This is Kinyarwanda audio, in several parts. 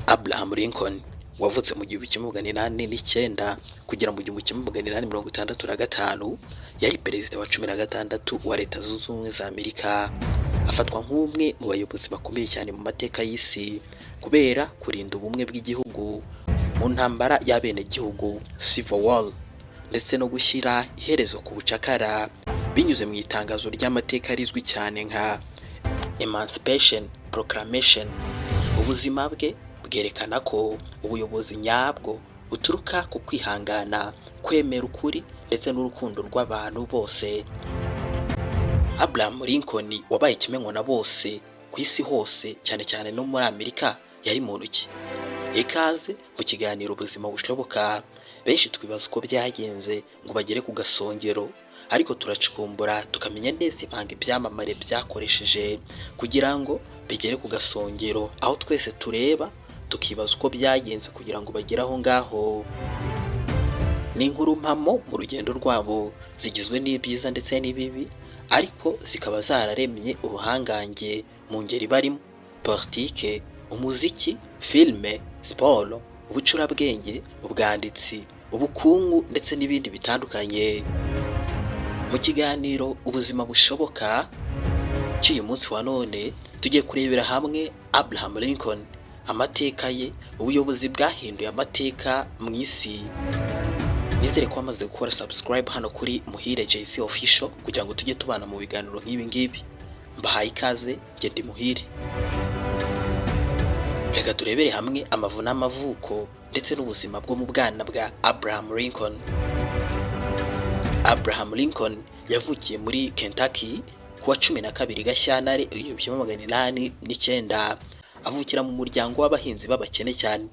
Abraham Lincoln wavutse mu 1809 kugera mu 1865 yari perezida wa 16 wa Leta Zunze Ubumwe za Amerika. Afatwa nk'umwe mu bayobozi bakomeye cyane mu mateka y'isi kubera kurinda ubumwe bw'igihugu mu ntambara y'abenegihugu Civil War, ndetse no gushyira iherezo ku bucakara binyuze mu itangazo ry'amateka rizwi cyane nka Emancipation Proclamation. Ubuzima bwe bwerekana ko ubuyobozi nyabwo buturuka ku kwihangana, kwemera ukuri ndetse n'urukundo rw'abantu bose. Abraham Lincoln wabaye ikimenywa na bose ku isi hose, cyane cyane no muri Amerika, yari muntu ki? Ikaze mu kiganiro ubuzima bushoboka. Benshi twibaza uko byagenze ngo bagere ku gasongero, ariko turacukumbura tukamenya neza impanga ibyamamare byakoresheje kugira ngo bigere ku gasongero, aho twese tureba tukibaza uko byagenze kugira ngo bagere aho ngaho. Ni inkuru mpamo mu rugendo rwabo, zigizwe n'ibyiza ndetse n'ibibi, ariko zikaba zararemye ubuhangange mu ngeri barimo politike, umuziki, filime, siporo, ubucurabwenge, ubwanditsi, ubukungu ndetse n'ibindi bitandukanye. Mu kiganiro ubuzima bushoboka cy'uyu munsi wa none, tugiye kurebera hamwe Abraham Lincoln, amateka ye, ubuyobozi bwahinduye amateka mu isi. Nizere ko wamaze gukora subscribe hano kuri Muhire JC Official kugira ngo tujye tubana mu biganiro nk'ibi ngibi. Mbahaye ikaze, njye ndi Muhire. Reka turebere hamwe amavu n'amavuko ndetse n'ubuzima bwo mu bwana bwa Abraham Lincoln. Abraham Lincoln yavukiye muri Kentucky kuwa 12 Gashyantare 1809. Avukira mu muryango w'abahinzi b'abakene cyane.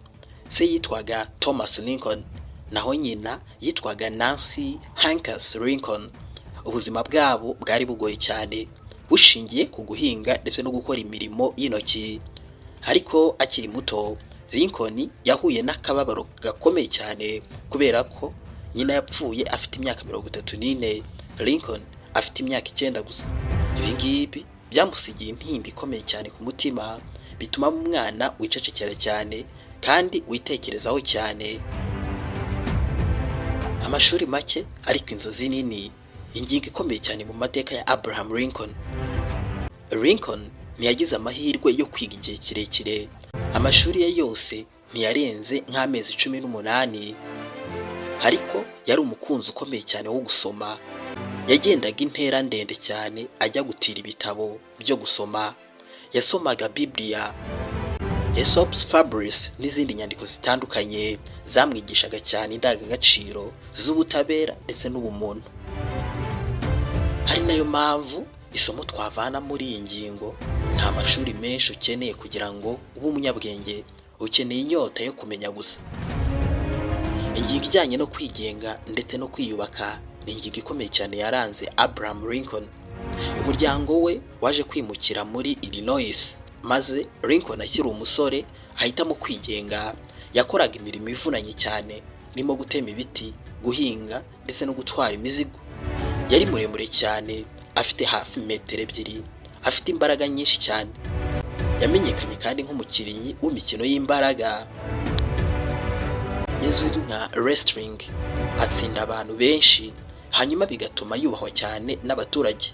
Se yitwaga Thomas Lincoln, naho nyina yitwaga Nancy Hanks Lincoln. Ubuzima bwabo bwari bugoye cyane, bushingiye ku guhinga ndetse no gukora imirimo y'intoki. Ariko akiri muto, Lincoln yahuye n'akababaro gakomeye cyane kubera ko nyina yapfuye afite imyaka 34, Lincoln afite imyaka 9 gusa. Ibi ngibi byamusigiye intimba ikomeye cyane ku mutima, bituma mu mwana wicecekera cyane kandi witekerezaho cyane. Amashuri make ariko inzozi nini, ingingo ikomeye cyane mu mateka ya Abraham Lincoln. Lincoln ntiyagize amahirwe yo kwiga igihe kirekire. Amashuri ye yose ntiyarenze nk'amezi 18, ariko yari umukunzi ukomeye cyane wo gusoma. Yagendaga intera ndende cyane ajya gutira ibitabo byo gusoma. Yasomaga Biblia, Aesop's Fables n'izindi nyandiko zitandukanye zamwigishaga cyane indangagaciro z'ubutabera ndetse n'ubumuntu. Hari nayo mpamvu isomo twavana muri iyi ngingo: nta mashuri menshi ukeneye kugira ngo ube umunyabwenge, ukeneye inyota yo kumenya gusa. Ingingo ijyanye no kwigenga ndetse no kwiyubaka ni ingingo ikomeye cyane yaranze Abraham Lincoln. Umuryango we waje kwimukira muri Illinois, maze Lincoln akiri umusore ahitamo kwigenga. Yakoraga imirimo ivunanye cyane, irimo gutema ibiti, guhinga ndetse no gutwara imizigo. Yari muremure cyane, afite hafi metero 2, afite imbaraga nyinshi cyane. Yamenyekanye kandi nk'umukinnyi w'imikino y'imbaraga izwi nka wrestling. Atsinda abantu benshi, hanyuma bigatuma yubahwa cyane n'abaturage.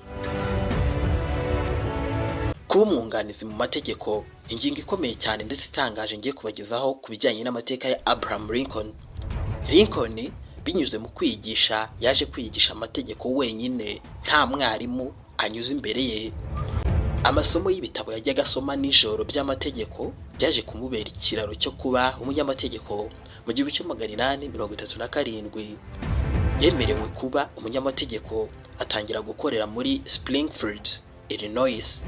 Kuba umwunganizi mu mategeko, ingingo ikomeye cyane ndetse itangaje ngiye kubagezaho ku bijyanye n'amateka ya Abraham Lincoln. Lincoln binyuze mu kwigisha yaje kwigisha amategeko wenyine, nta mwarimu anyuze imbere ye. Amasomo y'ibitabo yajyaga asoma nijoro by'amategeko byaje kumubera ikiraro cyo kuba umunyamategeko. Mu 1837 yemerewe kuba umunyamategeko, atangira gukorera muri Springfield, Illinois.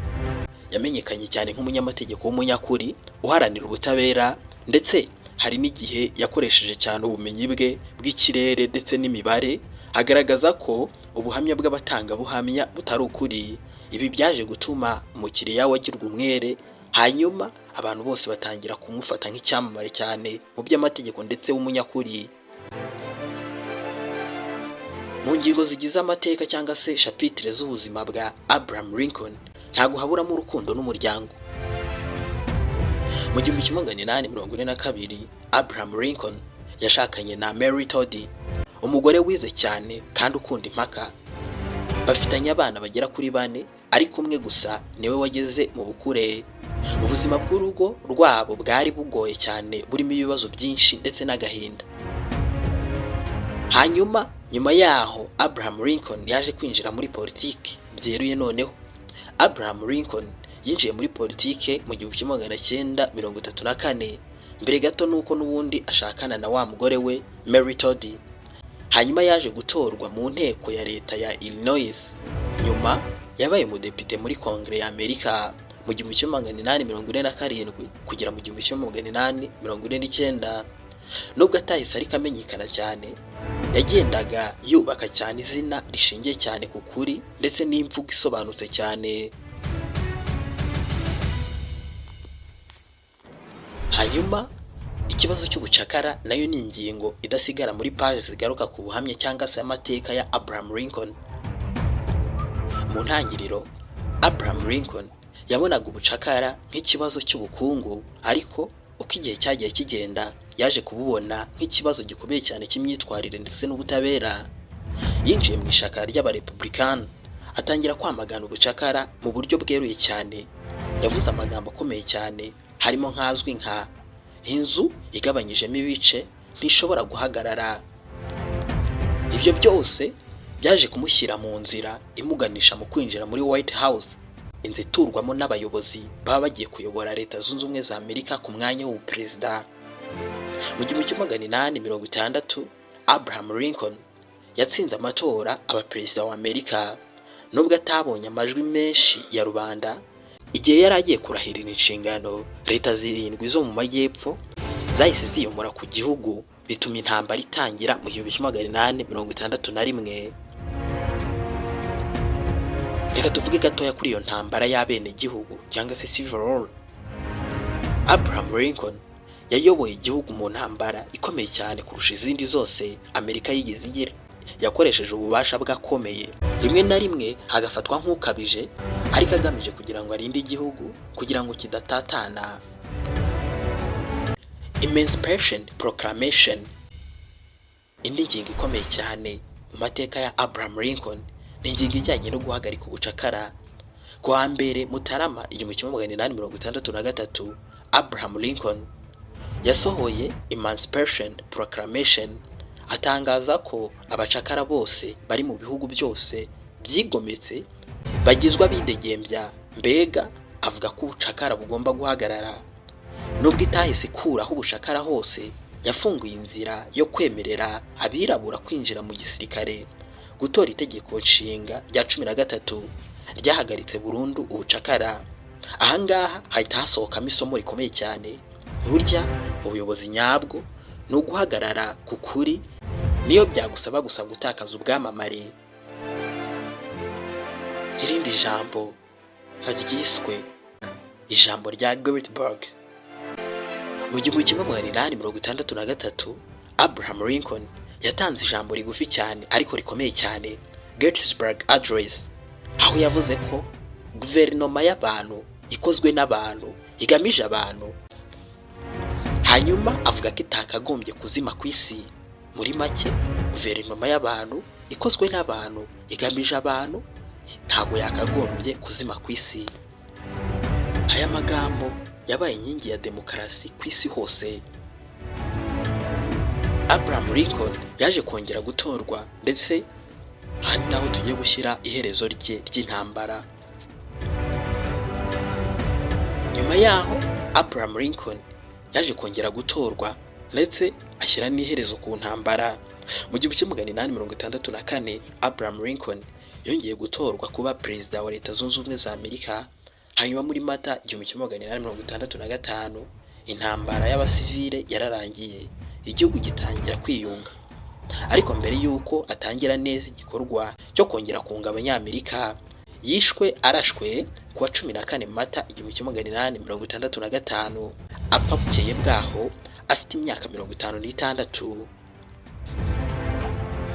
Yamenyekanye cyane nk'umunyamategeko w'umunyakuri uharanira ubutabera, ndetse hari n'igihe yakoresheje cyane ubumenyi bwe bw'ikirere ndetse n'imibare agaragaza ko ubuhamya bw'abatangabuhamya butari ukuri. Ibi byaje gutuma umukiriya wagirwa umwere, hanyuma abantu bose batangira kumufata nk'icyamamare cyane mu by'amategeko ndetse w'umunyakuri. Mu ngingo zigize amateka cyangwa se chapitre z'ubuzima bwa Abraham Lincoln, ntago haburamo urukundo n'umuryango. Mu 1842 Abraham Lincoln yashakanye na Mary Todd, umugore wize cyane kandi ukunda impaka. Bafitanye abana bagera kuri 4, ariko umwe gusa niwe wageze mu bukure. Ubuzima bw'urugo rwabo bwari bugoye cyane, burimo ibibazo byinshi ndetse n'agahinda. Nyuma yaho Abraham Lincoln yaje kwinjira muri politiki byeruye. Noneho Abraham Lincoln yinjiye muri politiki mu 1934, mbere gato nuko n'ubundi ashakana na wa mugore we Mary Todd. Hanyuma yaje gutorwa mu nteko ya leta ya Illinois. Nyuma yabaye umudepite muri Kongere ya Amerika mu 1847 kugera mu 1849. Nubwo atahise ariko amenyekana cyane, yagendaga yubaka cyane izina rishingiye cyane ku kuri ndetse n'imvugo isobanutse cyane. Hanyuma ikibazo cy'ubucakara nayo ni ingingo idasigara muri page zigaruka ku buhamya cyangwa se amateka ya Abraham Lincoln. Mu ntangiriro Abraham Lincoln yabonaga ubucakara nk'ikibazo cy'ubukungu, ariko uko igihe cyagiye kigenda yaje kububona nk'ikibazo gikomeye cyane cy'imyitwarire ndetse n'ubutabera. Yinjiye mu ishaka ry'abarepublican, atangira kwamagana ubucakara mu buryo bweruye cyane. Yavuze amagambo akomeye cyane, harimo nk'azwi nka inzu igabanyijemo ibice ntishobora guhagarara. Ibyo byose byaje kumushyira mu nzira imuganisha mu kwinjira muri White House, inzu iturwamo n'abayobozi baba bagiye kuyobora Leta Zunze Ubumwe za Amerika ku mwanya w'ubuperezida. Mu 1860 Abraham Lincoln yatsinze amatora abaperezida wa Amerika, nubwo atabonye amajwi menshi ya rubanda. Igihe yari agiye kurahirira inshingano, leta 7 zo mu majyepfo zahise ziyomora ku gihugu, bituma intambara itangira mu 1861. Reka tuvuge gatoya kuri iyo ntambara y'abene gihugu cyangwa se Civil War. Abraham Lincoln yayoboye igihugu mu ntambara ikomeye cyane kurusha izindi zose Amerika yigeze igira. Yakoresheje ububasha bwakomeye, rimwe na rimwe hagafatwa nk'ukabije, ariko agamije kugira ngo arinde igihugu kugira ngo kidatatana. Emancipation Proclamation, indi ngingo ikomeye cyane mu mateka ya Abraham Lincoln, ni ingingo ijyanye no guhagarika ubucakara. Ku wa mbere Mutarama 1863 Abraham Lincoln yasohoye Emancipation Proclamation, atangaza ko abacakara bose bari mu bihugu byose byigometse bagizwa bidegembya. Mbega avuga ko ubucakara bugomba guhagarara. Nubwo itahise ikuraho ubucakara hose, yafunguye inzira yo kwemerera abirabura kwinjira mu gisirikare, gutora itegeko nshinga rya 13 ryahagaritse burundu ubucakara. Ahangaha hahita hasohokamo isomo rikomeye cyane. Burya ubuyobozi nyabwo ni uguhagarara ku kuri, niyo byagusaba gusa gutakaza ubwamamare. Irindi jambo ryiswe ijambo rya Gettysburg. Mu 1863 Abraham Lincoln yatanze ijambo rigufi cyane ariko rikomeye cyane, Gettysburg Address, aho yavuze ko guverinoma y'abantu ikozwe n'abantu igamije abantu. Hanyuma avuga ko itakagombye kuzima ku isi. Muri make, guverinoma y'abantu ikozwe n'abantu igamije abantu ntago yakagombye kuzima ku isi. Aya magambo yabaye inkingi ya demokarasi ku isi hose. Abraham Lincoln yaje kongera gutorwa, ndetse hari naho tugiye gushyira iherezo rye ry'intambara. Nyuma yaho Abraham Lincoln yaje kongera gutorwa, ndetse ashyira n'iherezo ku ntambara. Mu 1864 Abraham Lincoln yongeye gutorwa kuba perezida wa Leta Zunze Ubumwe za Amerika. Hanyuma muri Mata 1865 intambara y'abasivile yararangiye, igihugu gitangira kwiyunga. Ariko mbere yuko atangira neza igikorwa cyo kongera kunga abanyamerika, yishwe arashwe kuwa 14 Mata 1865, apfa bukeye bwaho afite imyaka 56.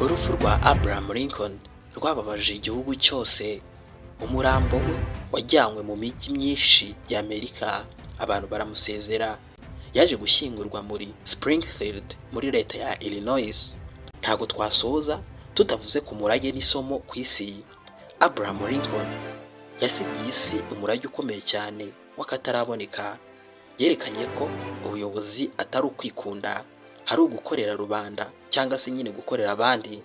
Urupfu rwa Abraham Lincoln rwababaje igihugu cyose. Umurambo we wajyanywe mu mijyi myinshi ya Amerika, abantu baramusezera. Yaje gushyingurwa muri Springfield muri leta ya Illinois. Ntago twasoza tutavuze ku murage n'isomo ku isi. Abraham Lincoln yasigiye isi umurage ukomeye cyane w'akataraboneka. Yerekanye ko ubuyobozi atari ukwikunda, hari ugukorera rubanda cyangwa se nyine gukorera abandi.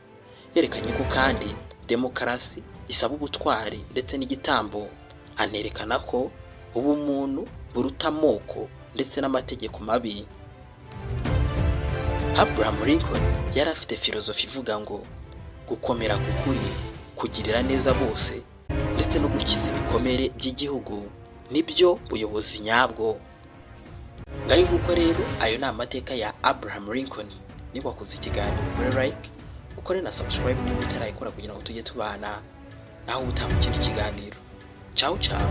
Yerekanye ko kandi demokarasi isaba ubutwari ndetse n'igitambo. Anerekana ko ubumuntu buruta amoko ndetse n'amategeko mabi. Abraham Lincoln yari afite filozofi ivuga ngo gukomera ku kuri, kugirira neza bose ndetse no gukiza ibikomere by'igihugu nibyo buyobozi nyabwo. Ngayo nguko rero ayo ni amateka ya Abraham Lincoln. Niba wakoze ikiganiro kuri like, ukore na subscribe niba utarayikora kugira ngo tujye tubana naho utaha mu kindi kiganiro. Ciao ciao.